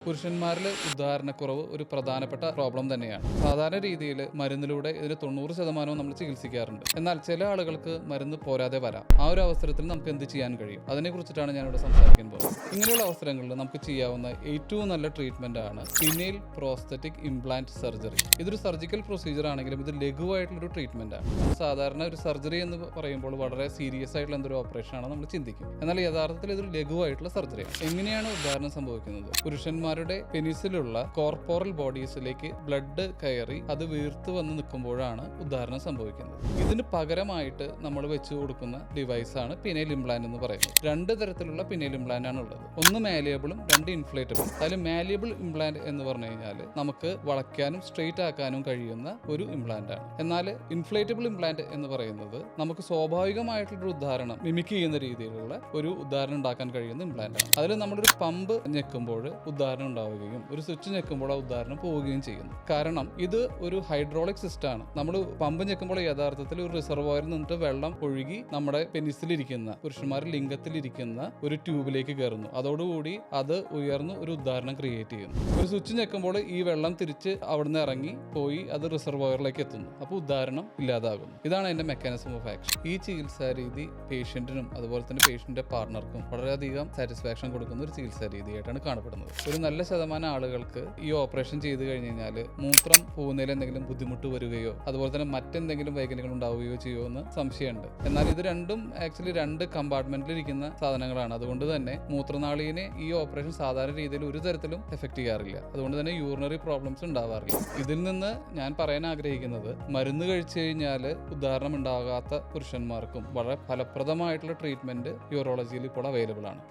പുരുഷന്മാരിൽ ഉദാഹരണക്കുറവ് ഒരു പ്രധാനപ്പെട്ട പ്രോബ്ലം തന്നെയാണ്. സാധാരണ രീതിയിൽ മരുന്നിലൂടെ ഇതിന് 90% നമ്മൾ ചികിത്സിക്കാറുണ്ട്. എന്നാൽ ചില ആളുകൾക്ക് മരുന്ന് പോരാതെ വരാം. ആ ഒരു അവസരത്തിൽ നമുക്ക് എന്ത് ചെയ്യാൻ കഴിയും, അതിനെക്കുറിച്ചിട്ടാണ് ഞാനിവിടെ സംസാരിക്കാൻ പോകുന്നത്. ഇങ്ങനെയുള്ള അവസരങ്ങളിൽ നമുക്ക് ചെയ്യാവുന്ന ഏറ്റവും നല്ല ട്രീറ്റ്മെന്റ് ആണ് ഫീമെയിൽ പ്രോസ്തറ്റിക് ഇംപ്ലാന്റ് സർജറി. ഇതൊരു സർജിക്കൽ പ്രൊസീജിയർ ആണെങ്കിലും ഇത് ലഘുവായിട്ടുള്ളൊരു ട്രീറ്റ്മെന്റ് ആണ്. സാധാരണ ഒരു സർജറി എന്ന് പറയുമ്പോൾ വളരെ സീരിയസ് ആയിട്ടുള്ള എന്തൊരു ഓപ്പറേഷൻ ആണ് നമ്മൾ ചിന്തിക്കും. എന്നാൽ യഥാർത്ഥത്തിൽ ഇതൊരു ലഘുവായിട്ടുള്ള സർജറിയാണ്. എങ്ങനെയാണ് ഉദാഹരണം സംഭവിക്കുന്നത്? പുരുഷന്മാരുടെ പെനിസിലുള്ള കോർപ്പോറൽ ബോഡീസിലേക്ക് ബ്ലഡ് കയറി അത് വീർത്ത് വന്ന് നിൽക്കുമ്പോഴാണ് ഉദാഹരണം സംഭവിക്കുന്നത്. ഇതിന് പകരമായിട്ട് നമ്മൾ വെച്ച് കൊടുക്കുന്ന ഡിവൈസാണ് പിനൈൽ ഇംപ്ലാന്റ് എന്ന് പറയുന്നത്. രണ്ട് തരത്തിലുള്ള പിനൈൽ ഇംപ്ലാന്റ് ആണ് ഉള്ളത്. ഒന്ന് മാലിയബിളും രണ്ട് ഇൻഫ്ലേറ്റബിളും. അതിൽ മാലിയബിൾ ഇംപ്ലാന്റ് എന്ന് പറഞ്ഞു കഴിഞ്ഞാൽ നമുക്ക് വളയ്ക്കാനും സ്ട്രെയിറ്റ് ആക്കാനും കഴിയുന്ന ഒരു ഇംപ്ലാന്റ് ആണ്. എന്നാൽ ഇൻഫ്ലേറ്റബിൾ ഇംപ്ലാന്റ് എന്ന് പറയുന്നത് നമുക്ക് സ്വാഭാവികമായിട്ടുള്ള ഉദാഹരണം മിമിക് ചെയ്യുന്ന രീതിയിലുള്ള ഒരു ഉദാഹരണം ഉണ്ടാക്കാൻ കഴിയുന്ന ഇംപ്ലാന്റ് ആണ്. അതിൽ നമ്മളൊരു പമ്പ് ഞെക്കുമ്പോൾ ഉദാഹരണം ഉണ്ടാവുകയും ഒരു സ്വിച്ച് ഞെക്കുമ്പോൾ ആ ഉദാഹരണം പോവുകയും ചെയ്യുന്നു. കാരണം ഇത് ഒരു ഹൈഡ്രോളിക് സിസ്റ്റം ആണ്. നമ്മൾ പമ്പ് ഞെക്കുമ്പോൾ യഥാർത്ഥത്തിൽ ഒരു റിസർവോയറിൽ നിന്നിട്ട് വെള്ളം ഒഴുകി നമ്മുടെ പെനിസിലിരിക്കുന്ന പുരുഷന്മാരുടെ ലിംഗത്തിലിരിക്കുന്ന ഒരു ട്യൂബിലേക്ക് കയറുന്നു. അതോടുകൂടി അത് ഉയർന്ന് ഒരു ഉദാഹരണം ക്രിയേറ്റ് ചെയ്യുന്നു. ഒരു സ്വിച്ച് ഞെക്കുമ്പോൾ ഈ വെള്ളം തിരിച്ച് അവിടുന്ന് ഇറങ്ങി പോയി അത് റിസർവോയറിലേക്ക് എത്തുന്നു. അപ്പോൾ ഉദാഹരണം ഇല്ലാതാകുന്നു. ഇതാണ് അതിന്റെ മെക്കാനിസം ഓഫ് ആക്ഷൻ. ഈ ചികിത്സാ രീതി പേഷ്യന്റിനും അതുപോലെ തന്നെ പേഷ്യന്റിന്റെ പാർട്ണർക്കും വളരെയധികം സാറ്റിസ്ഫാക്ഷൻ കൊടുക്കുന്ന ഒരു ചികിത്സാ രീതിയായിട്ടാണ് കാണപ്പെടുന്നത്. ഒരു നല്ല ശതമാനം ആളുകൾക്ക് ഈ ഓപ്പറേഷൻ ചെയ്ത് കഴിഞ്ഞ് കഴിഞ്ഞാൽ മൂത്രം പോകുന്നതിൽ എന്തെങ്കിലും ബുദ്ധിമുട്ട് വരികയോ അതുപോലെ തന്നെ മറ്റെന്തെങ്കിലും വൈകല്യങ്ങൾ ഉണ്ടാവുകയോ ചെയ്യുമോ എന്ന് സംശയമുണ്ട്. എന്നാൽ ഇത് രണ്ടും ആക്ച്വലി രണ്ട് കമ്പാർട്ട്മെന്റിൽ ഇരിക്കുന്ന സാധനങ്ങളാണ്. അതുകൊണ്ട് തന്നെ മൂത്രനാളിയെ ഈ ഓപ്പറേഷൻ സാധാരണ രീതിയിൽ ഒരു തരത്തിലും എഫക്ട് ചെയ്യാറില്ല. അതുകൊണ്ട് തന്നെ യൂറിനറി പ്രോബ്ലംസ് ഉണ്ടാവാറില്ല. ഇതിൽ നിന്ന് ഞാൻ പറയാൻ ആഗ്രഹിക്കുന്നത്, മരുന്ന് കഴിച്ചു കഴിഞ്ഞാൽ ഉദാഹരണം ഉണ്ടാകാത്ത പുരുഷന്മാർക്കും വളരെ ഫലപ്രദമായിട്ടുള്ള ട്രീറ്റ്മെന്റ് യൂറോളജിയിൽ ഇപ്പോൾ അവൈലബിൾ ആണ്.